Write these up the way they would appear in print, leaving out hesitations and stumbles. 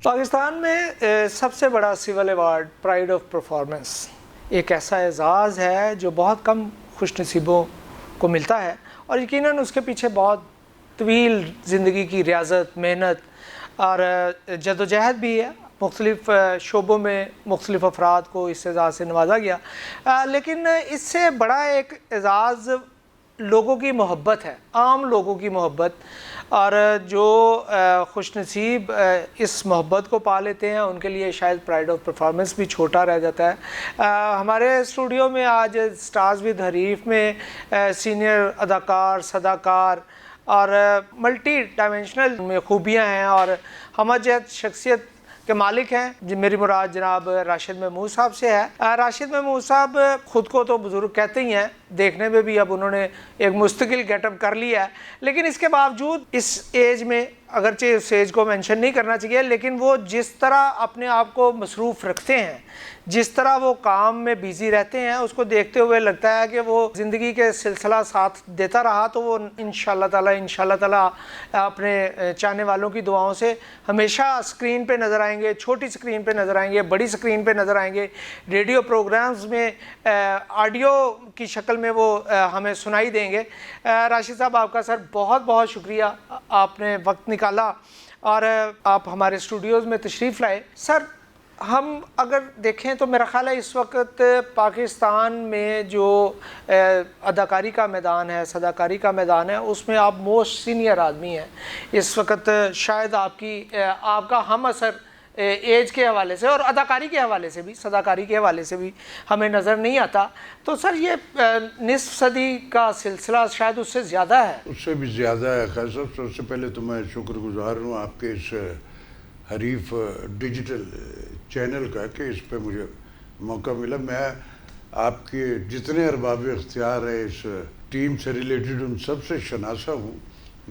پاکستان میں سب سے بڑا civil award pride of performance ایک ایسا اعزاز ہے جو بہت کم خوش نصیبوں کو ملتا ہے، اور یقیناً اس کے پیچھے بہت طویل زندگی کی ریاضت، محنت اور جدوجہد بھی ہے۔ مختلف شعبوں میں مختلف افراد کو اس اعزاز سے نوازا گیا، لیکن اس سے بڑا ایک اعزاز لوگوں کی محبت ہے، عام لوگوں کی محبت، اور جو خوش نصیب اس محبت کو پا لیتے ہیں ان کے لیے شاید پرائڈ آف پرفارمنس بھی چھوٹا رہ جاتا ہے۔ ہمارے اسٹوڈیو میں آج اسٹارز ود حریف میں سینئر اداکار، صداکار اور ملٹی ڈائمینشنل میں خوبیاں ہیں اور ہمہ جہت شخصیت کے مالک ہیں۔ میری مراد جناب راشد محمود صاحب سے ہے۔ راشد محمود صاحب خود کو تو بزرگ کہتے ہی ہیں، دیکھنے میں بھی اب انہوں نے ایک مستقل گیٹ اپ کر لیا ہے، لیکن اس کے باوجود اس ایج میں، اگرچہ اس ایج کو مینشن نہیں کرنا چاہیے، لیکن وہ جس طرح اپنے آپ کو مصروف رکھتے ہیں، جس طرح وہ کام میں بیزی رہتے ہیں، اس کو دیکھتے ہوئے لگتا ہے کہ وہ زندگی کے سلسلہ ساتھ دیتا رہا تو وہ انشاءاللہ تعالی اپنے چاہنے والوں کی دعاؤں سے ہمیشہ اسکرین پہ نظر آئیں گے، چھوٹی اسکرین پہ نظر آئیں گے، بڑی اسکرین پہ نظر آئیں گے، ریڈیو پروگرامز میں آڈیو کی شکل میں وہ ہمیں سنائی دیں گے۔ راشد صاحب، آپ کا سر بہت بہت شکریہ، آپ نے وقت نکالا اور آپ ہمارے اسٹوڈیوز میں تشریف لائے۔ سر، ہم اگر دیکھیں تو میرا خیال ہے اس وقت پاکستان میں جو اداکاری کا میدان ہے، صداکاری کا میدان ہے، اس میں آپ موسٹ سینئر آدمی ہیں اس وقت۔ شاید آپ کا ہم اثر ایج کے حوالے سے اور اداکاری کے حوالے سے بھی، صداکاری کے حوالے سے بھی ہمیں نظر نہیں آتا۔ تو سر، یہ نصف صدی کا سلسلہ شاید اس سے زیادہ ہے۔ اس سے بھی زیادہ ہے۔ خیر صاحب، سب سے پہلے تو میں شکر گزار ہوں آپ کے اس حریف ڈیجیٹل چینل کا کہ اس پہ مجھے موقع ملا۔ میں آپ کے جتنے ارباب اختیار ہیں اس ٹیم سے ریلیٹڈ، ان سب سے شناسہ ہوں۔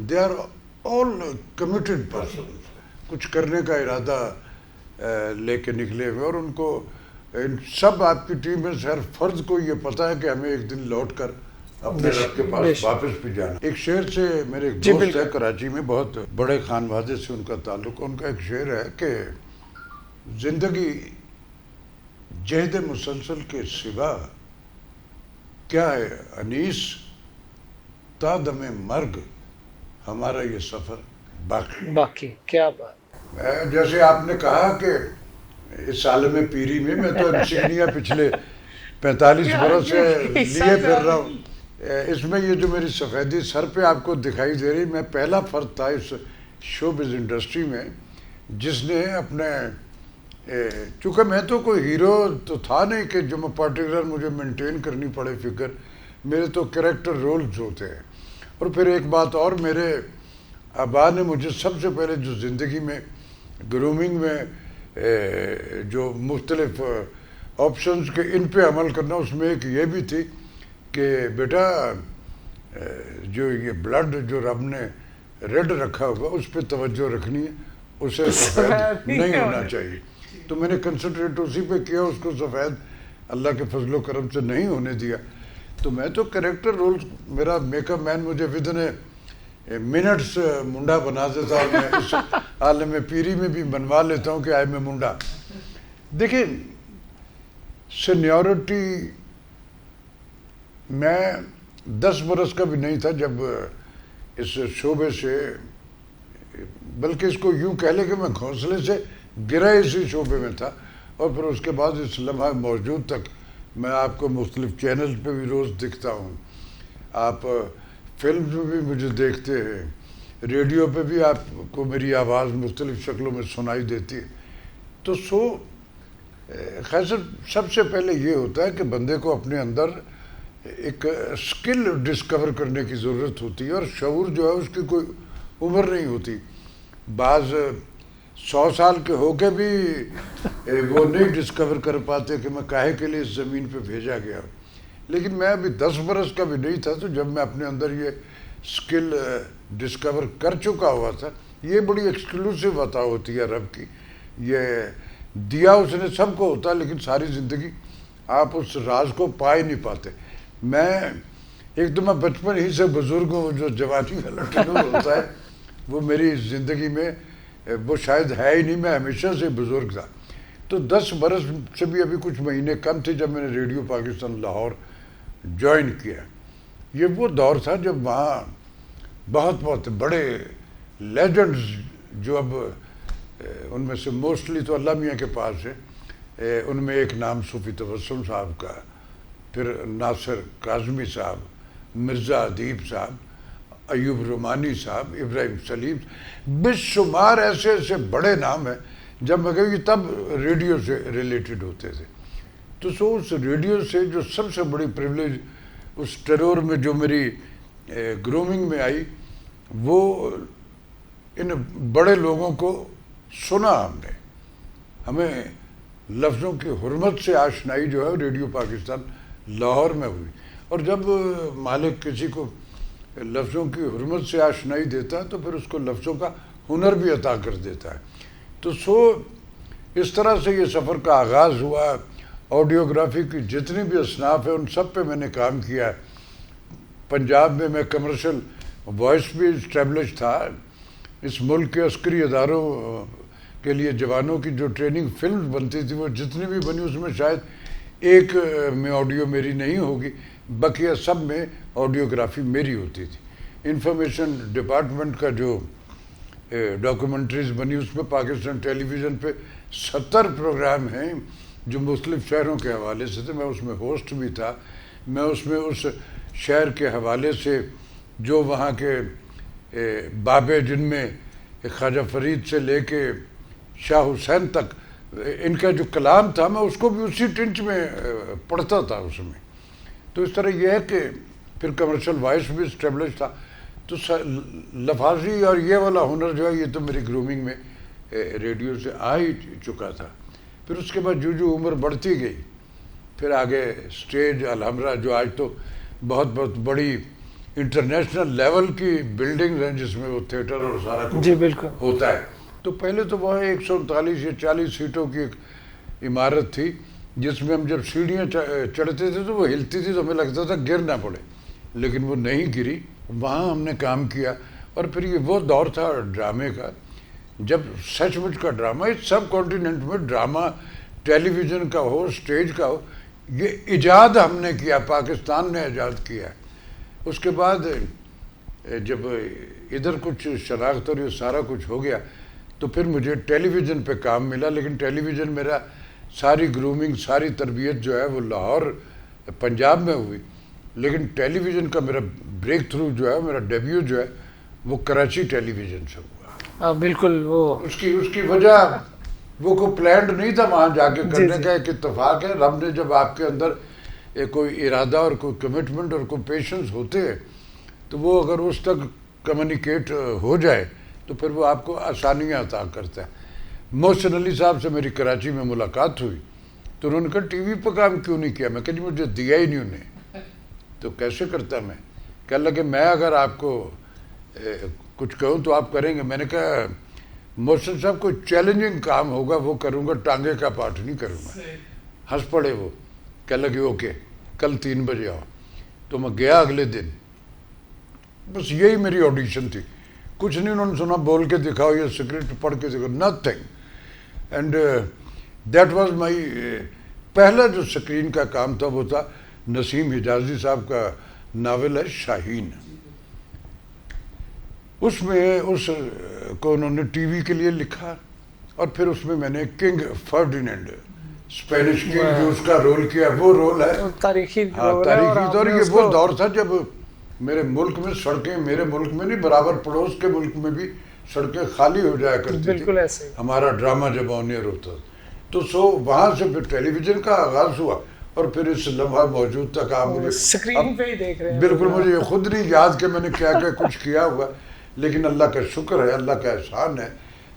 They are all committed persons, کچھ کرنے کا ارادہ لے کے نکلے ہوئے، اور ان کو سب آپ کی ٹیم میں سے ہر فرد کو یہ پتہ ہے کہ ہمیں ایک دن لوٹ کر اپنے رب کے پاس واپس بھی جانا۔ ایک شعر سے، میرے ایک دوست ہے کراچی میں، بہت بڑے خانوادے سے ان کا تعلق، ان کا ایک شعر ہے کہ زندگی جہد مسلسل کے سوا کیا ہے انیس، تا دم مرگ ہمارا یہ سفر باقی کیا بات۔ جیسے آپ نے کہا کہ اس عالم پیری میں تو انسگنیا پچھلے 45 برس سے لیے پھر رہا ہوں۔ اس میں یہ جو میری سفیدی سر پہ آپ کو دکھائی دے رہی، میں پہلا فرد تھا اس شو بز انڈسٹری میں جس نے اپنے، چونکہ میں تو کوئی ہیرو تو تھا نہیں کہ جو میں پرٹیکولر مجھے مینٹین کرنی پڑے فکر، میرے تو کریکٹر رولز ہوتے ہیں۔ اور پھر ایک بات اور، میرے آبا نے مجھے سب سے پہلے جو زندگی میں گرومنگ میں جو مختلف آپشنز کے ان پہ عمل کرنا، اس میں ایک یہ بھی تھی کہ بیٹا جو یہ بلڈ جو رب نے ریڈ رکھا ہوا اس پہ توجہ رکھنی ہے، اسے سفید نہیں ہونا چاہیے۔ تو میں نے کنسنٹریٹ اسی پہ کیا، اس کو سفید اللہ کے فضل و کرم سے نہیں ہونے دیا۔ تو میں تو کریکٹر رول، میرا میک اپ مین مجھے ودن منٹس منڈا بنا دیتا ہوں، میں اس عالم پیری میں بھی بنوا لیتا ہوں کہ آئے میں منڈا۔ دیکھیں، سینیورٹی میں 10 برس کا بھی نہیں تھا جب اس شعبے سے، بلکہ اس کو یوں کہہ لے کہ میں گھونسلے سے گرا اسی شعبے میں تھا، اور پھر اس کے بعد اس لمحہ موجود تک میں آپ کو مختلف چینلز پہ بھی روز دکھتا ہوں، آپ فلمز میں بھی مجھے دیکھتے ہیں، ریڈیو پہ بھی آپ کو میری آواز مختلف شکلوں میں سنائی دیتی ہے۔ تو خیر سب سے پہلے یہ ہوتا ہے کہ بندے کو اپنے اندر ایک سکل ڈسکور کرنے کی ضرورت ہوتی ہے، اور شعور جو ہے اس کی کوئی عمر نہیں ہوتی۔ بعض 100 سال کے ہو کے بھی وہ نہیں ڈسکور کر پاتے کہ میں کاہے کے لیے اس زمین پہ بھیجا گیا ہوں۔ لیکن میں ابھی 10 برس کا بھی نہیں تھا، تو جب میں اپنے اندر یہ سکل ڈسکور کر چکا ہوا تھا، یہ بڑی ایکسکلوسیو عطا ہوتی ہے رب کی، یہ دیا اس نے سب کو ہوتا ہے، لیکن ساری زندگی آپ اس راز کو پا ہی نہیں پاتے۔ میں ایک تو میں بچپن ہی سے بزرگ ہوں، جو جوانی والا ٹنور ہوتا ہے وہ میری زندگی میں وہ شاید ہے ہی نہیں، میں ہمیشہ سے بزرگ تھا. تو 10 برس سے بھی ابھی کچھ مہینے کم تھے جب میں نے ریڈیو پاکستان لاہور جوائن کیا. یہ وہ دور تھا جب وہاں بہت بہت بڑے لیجنڈز جو اب ان میں سے موسٹلی تو اللہ میاں کے پاس ہے، ان میں ایک نام صوفی تبسم صاحب کا، پھر ناصر کاظمی صاحب، مرزا ادیب صاحب، ایوب رومانی صاحب، ابراہیم سلیم، بے شمار ایسے ایسے بڑے نام ہیں. جب میں کہ یہ تب ریڈیو سے ریلیٹڈ ہوتے تھے. تو اس ریڈیو سے جو سب سے بڑی پریولیج اس ٹیرور میں جو میری گرومنگ میں آئی، وہ ان بڑے لوگوں کو سنا ہم نے. ہمیں لفظوں کی حرمت سے آشنائی جو ہے ریڈیو پاکستان لاہور میں ہوئی. اور جب مالک کسی کو لفظوں کی حرمت سے آشنائی دیتا ہے تو پھر اس کو لفظوں کا ہنر بھی عطا کر دیتا ہے. تو اس طرح سے یہ سفر کا آغاز ہوا. آڈیوگرافی کی جتنی بھی اصناف ہیں ان سب پہ میں نے کام کیا ہے. پنجاب میں میں کمرشل وائس بھی اسٹیبلش تھا. اس ملک کے عسکری اداروں کے لیے جوانوں کی جو ٹریننگ فلم بنتی تھی وہ جتنی بھی بنی اس میں شاید ایک میں آڈیو میری نہیں ہوگی، بقیہ سب میں آڈیوگرافی میری ہوتی تھی. انفارمیشن ڈپارٹمنٹ کا جو ڈاکومنٹریز بنی اس میں پاکستان ٹیلی ویژن پہ 70 پروگرام ہیں جو مختلف شہروں کے حوالے سے تھے. میں اس میں ہوسٹ بھی تھا. میں اس میں اس شہر کے حوالے سے جو وہاں کے بابے جن میں خواجہ فرید سے لے کے شاہ حسین تک ان کا جو کلام تھا میں اس کو بھی اسی ٹنچ میں پڑھتا تھا اس میں. تو اس طرح یہ ہے کہ پھر کمرشل وائس بھی اسٹیبلش تھا. تو لفاظی اور یہ والا ہنر جو ہے یہ تو میری گرومنگ میں ریڈیو سے آ ہی چکا تھا. پھر اس کے بعد جو عمر بڑھتی گئی پھر آگے اسٹیج الحمرا جو آج تو بہت بہت بڑی انٹرنیشنل لیول کی بلڈنگ ہیں جس میں وہ تھیٹر اور سارا کچھ جی بالکل ہوتا ہے. تو پہلے تو وہاں 139 یا 40 سیٹوں کی ایک عمارت تھی جس میں ہم جب سیڑھیاں چڑھتے تھے تو وہ ہلتی تھی تو ہمیں لگتا تھا گر نہ پڑے، لیکن وہ نہیں گری. وہاں ہم نے کام کیا. اور پھر یہ وہ دور تھا ڈرامے کا جب سچ مچ کا ڈرامہ اس سب کانٹیننٹ میں ڈرامہ ٹیلی ویژن کا ہو، اسٹیج کا ہو، یہ ایجاد ہم نے کیا، پاکستان نے ایجاد کیا. اس کے بعد جب ادھر کچھ شناخت اور یہ سارا کچھ ہو گیا تو پھر مجھے ٹیلی ویژن پہ کام ملا. لیکن ٹیلی ویژن میرا ساری گرومنگ ساری تربیت جو ہے وہ لاہور پنجاب میں ہوئی. لیکن ٹیلی ویژن کا میرا بریک تھرو جو ہے، میرا ڈیبیو جو ہے وہ کراچی ٹیلی ویژن سے ہوا. بالکل وہ اس کی وجہ وہ کوئی پلانڈ نہیں تھا وہاں جا کے کرنے کا، ایک اتفاق ہے. رب نے جب آپ کے اندر کوئی ارادہ اور کوئی کمٹمنٹ اور کوئی پیشنس ہوتے ہیں تو وہ اگر اس تک کمیونیکیٹ ہو جائے تو پھر وہ آپ کو آسانیاں عطا کرتا ہے. محسن علی صاحب سے میری کراچی میں ملاقات ہوئی تو انہوں نے کہا ٹی وی پہ کام کیوں نہیں کیا؟ میں کہا جی مجھے دیا ہی نہیں انہیں. تو کیسے کرتا میں؟ کہنے لگے میں اگر آپ کو کچھ کہوں تو آپ کریں گے. میں نے کہا محسن صاحب کوئی چیلنجنگ کام ہوگا وہ کروں گا، ٹانگے کا پاٹ نہیں کروں گا. ہنس پڑے وہ، کہنے لگے اوکے کل 3 بجے آؤ. تو میں گیا اگلے دن. بس یہی میری آڈیشن تھی، کچھ نہیں. انہوں نے سنا بول کے دکھاؤ یا اسکرپٹ پڑھ کے دکھاؤ، nothing. And that was my پہلا جو اسکرین کا کام تھا وہ تھا نسیم حجازی صاحب کا ناول ہے شاہین. اس میں اس کو انہوں نے ٹی وی کے لیے لکھا اور پھر اس میں نے کنگ فرڈینینڈ اسپینش کنگ جو اس کا رول کیا، وہ رول ہے تاریخی دور. یہ وہ دور تھا جب میرے ملک میں سڑکیں، میرے ملک میں نہیں برابر پڑوس کے ملک میں بھی سڑکیں خالی ہو جایا کرتی تھی ہمارا ڈرامہ جب آن ایئر ہوتا. تو وہاں سے پھر ٹیلی ویژن کا آغاز ہوا اور پھر اس لمحہ موجود تک آپ مجھے اسکرین پہ ہی دیکھ رہے ہیں. بالکل مجھے یہ خود نہیں یاد کہ میں نے کیا کیا کچھ کیا ہوا، لیکن اللہ کا شکر ہے، اللہ کا احسان ہے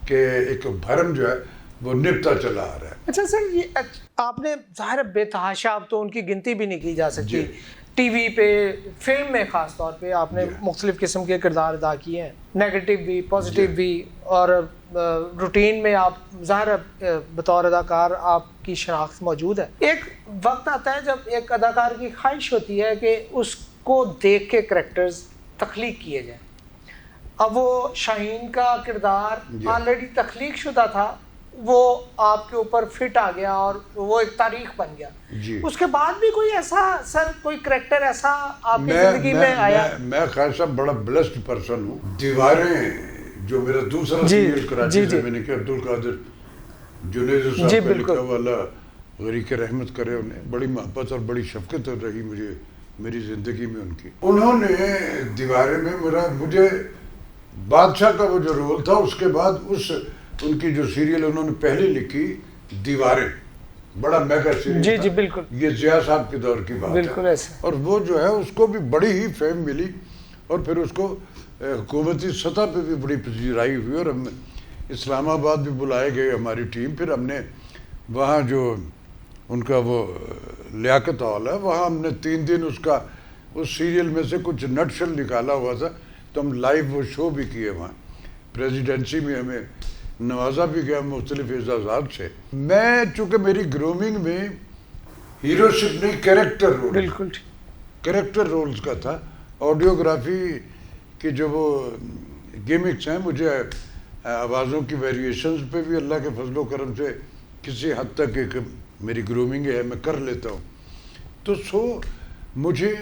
کہ ایک بھرم جو ہے وہ نبتا چلا آ رہا ہے. اچھا سر، یہ آپ نے ظاہر بے تحاشا، اب تو ان کی گنتی بھی نہیں کی جا سکتی. ٹی وی پہ، فلم میں خاص طور پہ آپ نے مختلف قسم کے کردار ادا کیے ہیں، نیگیٹو بھی پازیٹیو بھی، اور روٹین میں آپ ظاہر بطور اداکار آپ کی شناخت موجود ہے. ایک وقت آتا ہے جب ایک اداکار کی خواہش ہوتی ہے کہ اس کو دیکھ کے کریکٹرز تخلیق کیے جائیں. اب وہ شاہین کا کردار آلریڈی تخلیق شدہ تھا، وہ آپ کے اوپر فٹ آ گیا اور وہ ایک تاریخ بن گیا. اس کے بعد بھی کوئی ایسا سر کوئی کریکٹر ایسا آپ کی زندگی میں آیا؟ میں خیر صاحب بڑا بلسڈ پرسن ہوں. دیواریں جو میرا دوسرا سیریل کراچی سے میں نے کیا، عبدالقادر جنید صاحب کا لکھا ہوا، اللہ غریق رحمت کرے انہیں، بڑی محبت اور بڑی شفقت رہی مجھے میری زندگی میں ان کی. انہوں نے دیواریں میں مجھے بادشاہ کا وہ جو رول تھا، اس کے بعد ان کی جو سیریل انہوں نے پہلے لکھی دیواریں، بڑا میگا سیریل جی بالکل، یہ ضیاء صاحب کے دور کی بات ہے. اور وہ جو ہے اس کو بھی بڑی ہی فیم ملی اور پھر اس کو حکومتی سطح پہ بھی بڑی پذیرائی ہوئی اور ہم اسلام آباد بھی بلائے گئے ہماری ٹیم. پھر ہم نے وہاں جو ان کا وہ لیاقت ہال ہے وہاں ہم نے 3 دن اس سیریل میں سے کچھ نٹشل نکالا ہوا تھا، تو ہم لائیو وہ شو بھی کیے وہاں. پریزیڈنسی میں ہمیں نوازا بھی گیا مختلف اعزازات سے. میں چونکہ میری گرومنگ میں ہیرو شپ نہیں کریکٹر رول، بالکل کریکٹر رولز کا تھا. آڈیوگرافی کی جو وہ گیمکس ہیں، مجھے آوازوں کی ویریشنز پہ بھی اللہ کے فضل و کرم سے کسی حد تک ایک میری گرومنگ ہے، میں کر لیتا ہوں. تو مجھے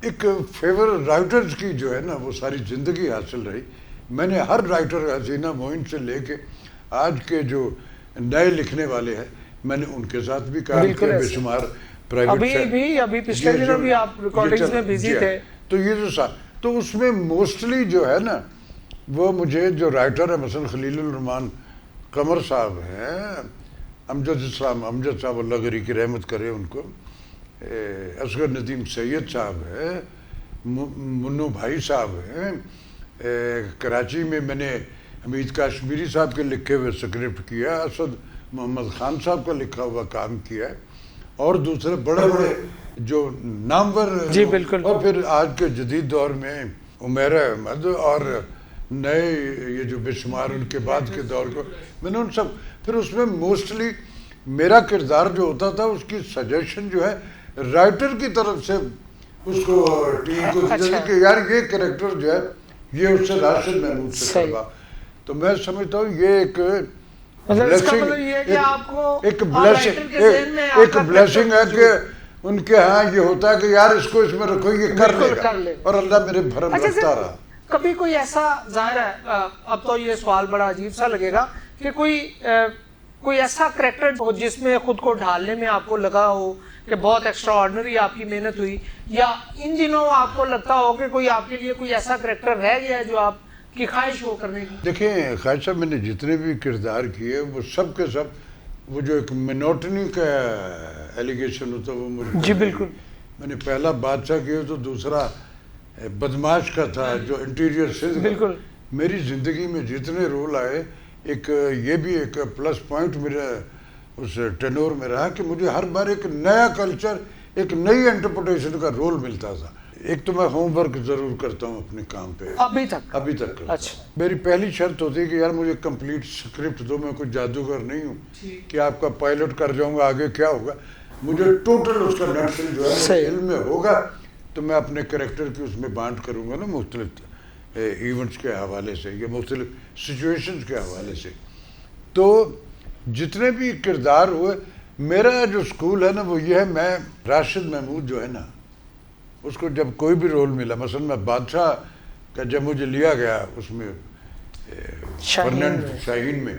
ایک فیور رائٹرز کی جو ہے نا وہ ساری زندگی حاصل رہی. میں نے ہر رائٹر حسینہ معین سے لے کے آج کے جو نئے لکھنے والے ہیں میں نے ان کے ساتھ بھی کام کیا، بے شمار پرائیویٹ ابھی پچھلے دنوں بھی آپ ریکارڈنگز میں بزی تھے. تو یہ تو اس میں موسٹلی جو ہے نا وہ مجھے جو رائٹر ہے مثلا خلیل الرحمان قمر صاحب ہیں، امجد صاحب اللہ غریق رحمت کرے ان کو، اصغر ندیم سید صاحب ہے، منو بھائی صاحب ہیں. کراچی میں نے حمید کاشمیری صاحب کے لکھے ہوئے سکرپٹ کیا، اسد محمد خان صاحب کا لکھا ہوا کام کیا ہے، اور دوسرے بڑے بڑے جو نامور. جی بالکل. اور پھر آج کے جدید دور میں عمیر احمد اور نئے یہ جو بے شمار ان کے بعد کے دور کو میں نے ان سب. پھر اس میں موسٹلی میرا کردار جو ہوتا تھا اس کی سجیشن جو ہے رائٹر کی طرف سے اس کو ٹیم کو کہ یار یہ کریکٹر جو ہے یہ اس سے راشد محمود سے کروا. تو میں سمجھتا ہوں یہ ایک بلیسنگ ہے کہ ان کے ہاں یہ ہوتا ہے کہ یار اس کو اس میں رکھو یہ کر لے گا، اور اللہ میرے بھرم رکھتا رہا. کبھی کوئی ایسا ظاہر ہے، اب تو یہ سوال بڑا عجیب سا لگے گا کہ کوئی ایسا کریکٹر ہو جس میں خود کو ڈھالنے میں آپ کو لگا ہو کہ بہت ایکسٹرا آرڈنری آپ کی محنت ہوئی، یا ان دنوں آپ کو لگتا ہو کہ کوئی آپ کے لیے کوئی ایسا کریکٹر رہ گیا ہے جو آپ کی خواہش ہو کرنے کی؟ دیکھیں خواہش صاحب، میں نے جتنے بھی کردار کیے وہ سب کے سب وہ جو ایک منوٹنی کا ایلیگیشن ہوتا وہ مجھے. جی بالکل. میں نے پہلا بادشاہ کیا تو دوسرا بدماش کا تھا جو انٹیریئر سے. بالکل. میری زندگی میں جتنے رول آئے ایک یہ بھی ایک پلس پوائنٹ میرا اس ٹینور میں رہا کہ مجھے ہر بار ایک نیا کلچر، ایک نئی انٹرپریٹیشن کا رول ملتا تھا. ایک تو میں ہوم ورک ضرور کرتا ہوں اپنے کام پہ ابھی تک کرتا ہوں. میری پہلی شرط ہوتی ہے کہ یار مجھے کمپلیٹ اسکرپٹ دو، میں کوئی جادوگر نہیں ہوں کہ آپ کا پائلٹ کر جاؤں گا آگے کیا ہوگا. مجھے ٹوٹل اس کا نقشہ جو ہے علم میں ہوگا تو میں اپنے کریکٹر کی اس میں بانٹ کروں گا نا مختلف ایونٹس کے حوالے سے یا مختلف سچویشنز کے حوالے سے. تو جتنے بھی کردار ہوئے میرا جو سکول ہے نا وہ یہ ہے، میں راشد محمود جو ہے نا اس کو جب کوئی بھی رول ملا، مثلا میں بادشاہ کا جب مجھے لیا گیا اس میں فرنینڈ شاہین میں،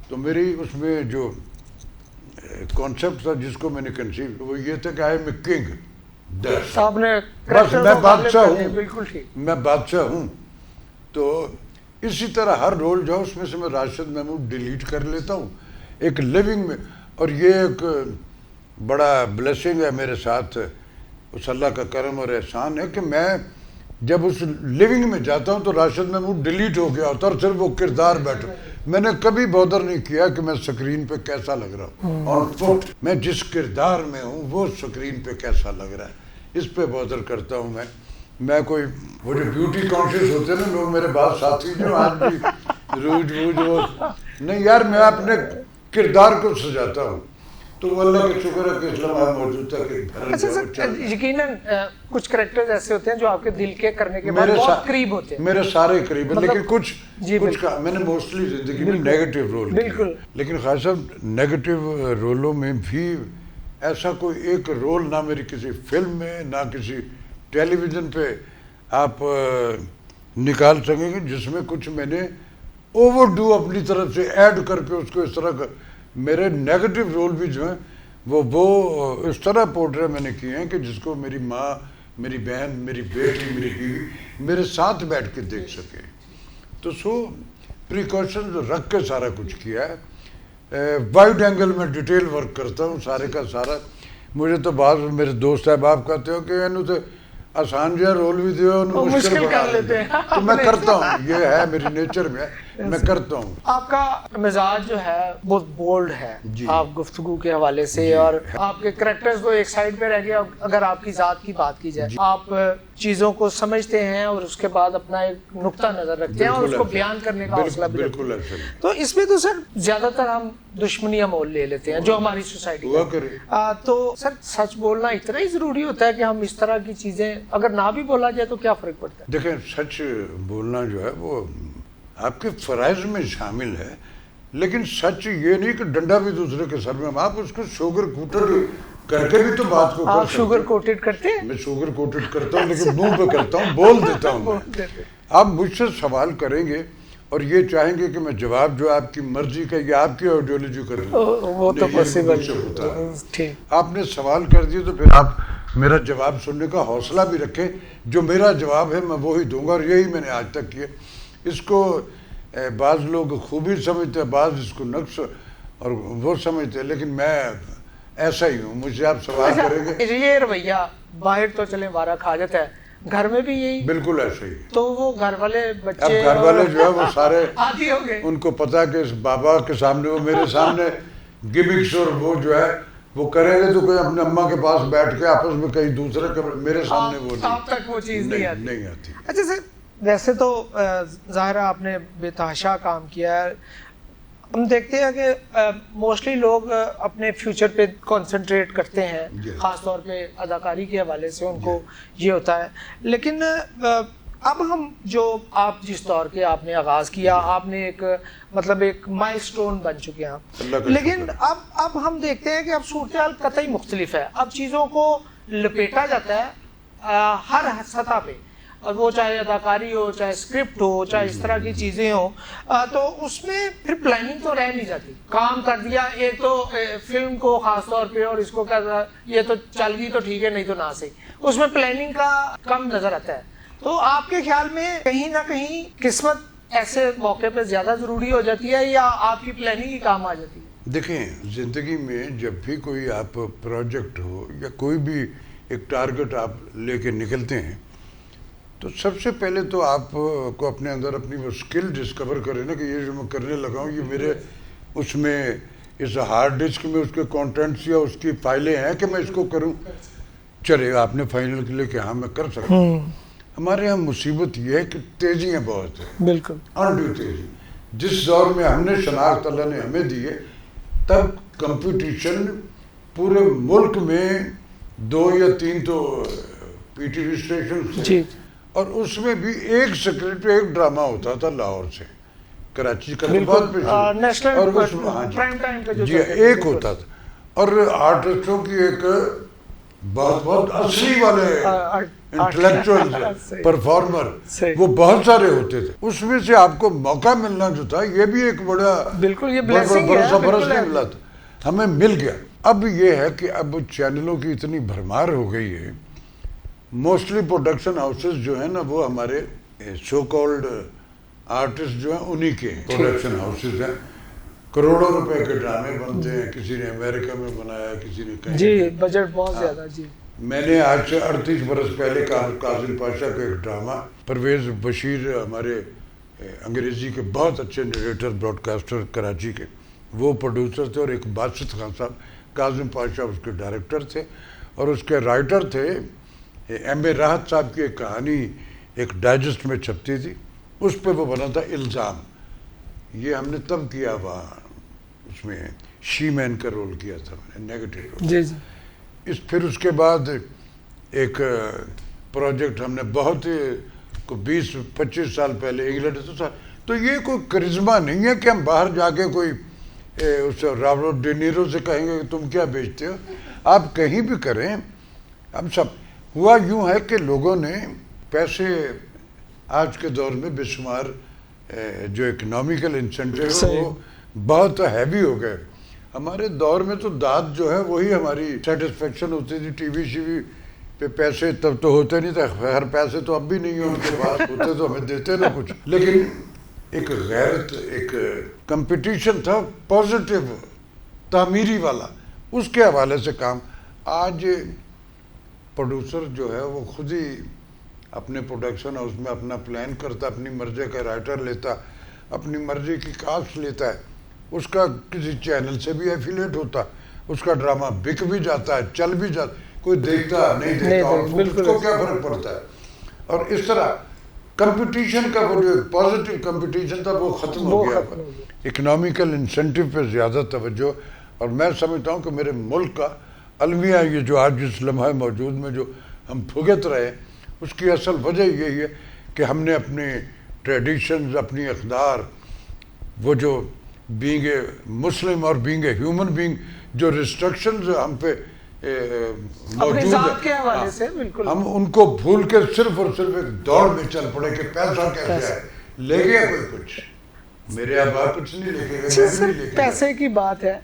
تو میری اس میں جو کانسیپٹ تھا جس کو میں نے کنسیو وہ یہ تھا کہ آئی ایم اے کنگ، بس میں بادشاہ ہوں، میں بادشاہ ہوں. تو اسی طرح ہر رول جو ہے اس میں سے میں راشد محمود ڈیلیٹ کر لیتا ہوں ایک لیونگ میں. اور یہ ایک بڑا بلیسنگ ہے میرے ساتھ، اس اللہ کا کرم اور احسان ہے کہ میں جب اس لیونگ میں جاتا ہوں تو راشد محمود ڈیلیٹ ہو گیا ہوتا اور صرف وہ کردار بیٹھا. میں نے کبھی بودر نہیں کیا کہ میں سکرین پہ کیسا لگ رہا ہوں، اور میں جس کردار میں ہوں وہ سکرین پہ کیسا لگ رہا ہے اس پہ بودر کرتا ہوں. میں کوئی وہ جو بیوٹی کانشیس ہوتے ہیں نا لوگ، میرے بعض ساتھی جو آج بھی روج وہ نہیں، یار میں اپنے کردار کو سجاتا ہوں. تو تو وہ اللہ کا شکر ہے کہ اسلام آباد موجود تھا کہ اچھا سر یقیناً کچھ کریکٹرز ایسے ہوتے ہیں جو آپ کے دل کے کرنے کے بعد بہت قریب ہوتے ہیں. میرے سارے قریب ہیں لیکن کچھ کا میں نے موسٹلی زندگی میں نیگیٹو رول کیا, لیکن خواجہ صاحب نیگیٹو رولوں میں بھی ایسا کوئی ایک رول نہ میری کسی فلم میں نہ کسی ٹیلی ویژن پہ آپ نکال سکیں گے جس میں کچھ میں نے اوور ڈو اپنی طرف سے ایڈ کر کے اس کو اس طرح کا. میرے نیگیٹو رول بھی جو ہیں وہ اس طرح پورٹرے میں نے کیے ہیں کہ جس کو میری ماں, میری بہن, میری بیٹی, میری بیوی میرے ساتھ بیٹھ کے دیکھ سکے. تو پریکاشن رکھ کے سارا کچھ کیا ہے. وائڈ اینگل میں ڈیٹیل ورک کرتا ہوں سارے کا سارا. مجھے تو بعض میرے دوست احباب کہتے ہو کہ انہوں تو آسان جو ہے رول بھی دیو مشکل کر لیتے ہیں, تو میں کرتا ہوں, یہ ہے میری نیچر میں, میں کرتا ہوں. آپ کا مزاج جو ہے بہت بولڈ ہے آپ گفتگو کے حوالے سے, اور آپ کے کریکٹرز تو ایک سائڈ پہ رہ گیا. اگر آپ کی ذات کی بات کی جائے, آپ چیزوں کو سمجھتے ہیں اور اس کے بعد اپنا ایک نقطہ نظر رکھتے ہیں اور اس کو بیان کرنے کا حوصلہ بھی رکھتے ہیں. تو اس میں تو سر زیادہ تر ہم دشمنیاں مول لے لیتے ہیں جو ہماری سوسائٹی ہے. تو سر سچ بولنا اتنا ہی ضروری ہوتا ہے کہ ہم اس طرح کی چیزیں اگر نہ بھی بولا جائے تو کیا فرق پڑتا ہے؟ دیکھیں سچ بولنا جو ہے وہ آپ کے فرائض میں شامل ہے, لیکن سچ یہ نہیں کہ ڈنڈا بھی دوسرے کے سر میں, آپ اس کو شوگر کوٹر کر کے بھی تو بات کو آپ شوگر کوٹڈ کرتے ہیں؟ میں شوگر کوٹڈ کرتا ہوں لیکن منہ پہ کرتا ہوں, بول دیتا ہوں. آپ مجھ سے سوال کریں گے اور یہ چاہیں گے کہ میں جواب جو آپ کی مرضی کا یا آپ کی آئیڈیالوجی کر دوں, وہ تو پاسبل ہوتا ہے. آپ نے سوال کر دیا تو پھر آپ میرا جواب سننے کا حوصلہ بھی رکھیں. جو میرا جواب ہے میں وہی دوں گا, اور یہی میں نے آج تک کیا. اس کو بعض لوگ خوبی سمجھتے ہیں, بعض اس کو نقص اور وہ سمجھتے ہیں, لیکن میں ایسا ہی ہوں. مجھ سے آپ سوال کریں گے. یہ رویہ باہر تو چلیں بارہ کھاجت ہے, گھر میں بھی یہی بالکل ایسے ہی. تو وہ گھر والے بچے اب گھر والے جو ہے وہ سارے عادی ہو گئے, ان کو پتا کہ اس بابا کے سامنے وہ میرے سامنے گمکس اور وہ جو ہے وہ کریں گے تو کوئی اپنے اماں کے پاس بیٹھ کے آپس میں کہیں دوسرے کے میرے سامنے وہ آپ تک وہ چیز نہیں آتی. اچھا سر ویسے تو ظاہر آپ نے بے تحاشا کام کیا ہے. ہم دیکھتے ہیں کہ موسٹلی لوگ اپنے فیوچر پہ کنسنٹریٹ کرتے ہیں, خاص طور پہ اداکاری کے حوالے سے ان کو یہ ہوتا ہے. لیکن اب ہم جو آپ جس طور کے آپ نے آغاز کیا, آپ نے ایک مطلب ایک مائل سٹون بن چکے ہیں آپ, لیکن اب ہم دیکھتے ہیں کہ اب صورتحال قطعی مختلف ہے. اب چیزوں کو لپیٹا جاتا ہے ہر سطح پہ, اور وہ چاہے اداکاری ہو, چاہے اسکرپٹ ہو, چاہے اس طرح کی چیزیں ہوں, تو اس میں پھر پلاننگ تو رہ نہیں جاتی. کام کر دیا ایک تو فلم کو خاص طور پہ, اور اس کو کیا یہ تو چل گئی تو ٹھیک ہے نہیں تو نہ صحیح, اس میں پلاننگ کا کم نظر آتا ہے. تو آپ کے خیال میں کہیں نہ کہیں قسمت ایسے موقع پہ زیادہ ضروری ہو جاتی ہے یا آپ کی پلاننگ ہی کام آ جاتی ہے؟ دیکھیں زندگی میں جب بھی کوئی آپ پروجیکٹ ہو یا کوئی بھی ایک ٹارگٹ آپ لے کے نکلتے ہیں تو سب سے پہلے تو آپ کو اپنے اندر اپنی وہ اسکل ڈسکور کریں نا کہ یہ جو میں کرنے لگا ہوں یہ میرے اس میں اس ہارڈ ڈسک میں اس کے کانٹینٹس یا اس کی فائلیں ہیں کہ میں اس کو کروں. چلے آپ نے فائنل کے لیے کہ ہاں میں کر سکتا ہوں. ہمارے یہاں مصیبت یہ ہے کہ تیزیاں بہت ہیں, بالکل انڈیو تیزی. جس دور میں ہم نے شناخت اللہ نے ہمیں دی ہے تب کمپٹیشن پورے ملک میں 2 یا 3 تو پی ٹی وی اسٹیشن تھے, اور اس میں بھی ایک سکرپٹ ایک ڈرامہ ہوتا تھا لاہور سے, کراچی کا بہت پیش, اور اس جی ایک ہوتا تھا, اور آرٹسٹوں کی ایک بہت اصلی والے انٹلیکچوئل پرفارمر وہ بہت سارے ہوتے تھے. اس میں سے آپ کو موقع ملنا جو تھا یہ بھی ایک بڑا بالکل یہ برس نہیں ملا تھا, ہمیں مل گیا. اب یہ ہے کہ اب چینلوں کی اتنی بھرمار ہو گئی ہے, موسٹلی پروڈکشن ہاؤسز جو ہیں نا وہ ہمارے سو کالڈ آرٹسٹ جو ہیں انہی کے پروڈکشن ہاؤسز ہیں. کروڑوں روپے کے ڈرامے بنتے ہیں, کسی نے امریکہ میں بنایا, کسی نے کہیں, جی بجٹ بہت زیادہ. جی میں نے آج سے 38 برس پہلے کاظم پاشا کا ایک ڈرامہ, پرویز بشیر ہمارے انگریزی کے بہت اچھے نریٹر براڈ کاسٹر کراچی کے, وہ پروڈیوسر تھے, اور ایک باسط خان صاحب, کاظم پاشا اس کے ڈائریکٹر تھے, اور اس کے رائٹر تھے ایم اے راحت صاحب کی ایک کہانی ایک ڈائجسٹ میں چھپتی تھی, اس پہ وہ بنا تھا الزام. یہ ہم نے تب کیا وہاں اس میں شی مین کا رول کیا تھا میں نے, نیگیٹو رول. جی جی. پھر اس کے بعد ایک پروجیکٹ ہم نے بہت 20-25 سال پہلے انگلینڈ سے تھا. تو یہ کوئی کرزما نہیں ہے کہ ہم باہر جا کے کوئی اس رابرٹ ڈی نیرو سے کہیں گے کہ تم کیا بیچتے ہو. آپ کہیں بھی کریں, ہم سب ہوا یوں ہے کہ لوگوں نے پیسے آج کے دور میں بے شمار جو اکنامیکل انسینٹیو وہ بہت ہیوی ہو گئے. ہمارے دور میں تو داد جو ہے وہی ہماری سیٹسفیکشن ہوتی تھی. ٹی وی پہ پیسے تب تو ہوتے نہیں تھے, خیر پیسے تو اب بھی نہیں ہیں ان کے پاس, ہوتے تو ہمیں دیتے نہ کچھ, لیکن ایک غیرت, ایک کمپٹیشن تھا پازیٹیو تعمیری والا, اس کے حوالے سے کام. آج پروڈیوسر جو ہے وہ خود ہی اپنے پروڈکشن ہاؤس میں اپنا پلان کرتا, اپنی مرضی کا رائٹر لیتا, اپنی مرضی کی کاسٹ لیتا ہے, اس کا کسی چینل سے بھی ایفیلیٹ ہوتا, اس کا ڈرامہ بک بھی جاتا ہے, چل بھی جاتا, کوئی دیکھتا نہیں دیکھتا, اور اس کو کیا فرق پڑتا ہے. اور اس طرح کمپٹیشن کا وہ جو پازیٹیو کمپٹیشن تھا وہ ختم ہو گیا. اکنامیکل انسینٹیو پہ زیادہ توجہ, اور میں سمجھتا ہوں کہ میرے ملک کا المیہ یہ جو آج اس لمحہ موجود میں جو ہم بھگت رہے, اس کی اصل وجہ یہی ہے کہ ہم نے اپنے ٹریڈیشنز, اپنی اقدار, وہ جو بینگ اے مسلم اور بینگ اے ہیومن بینگ جو ریسٹرکشنز ہم پہ موجود ہیں, ہم ان کو بھول کے صرف اور صرف ایک دوڑ میں چل پڑے کہ پیسہ کیسے ہے, لے گیا کوئی کچھ, میرے آبا کچھ نہیں لے کے گئے, پیسے کی بات ہے.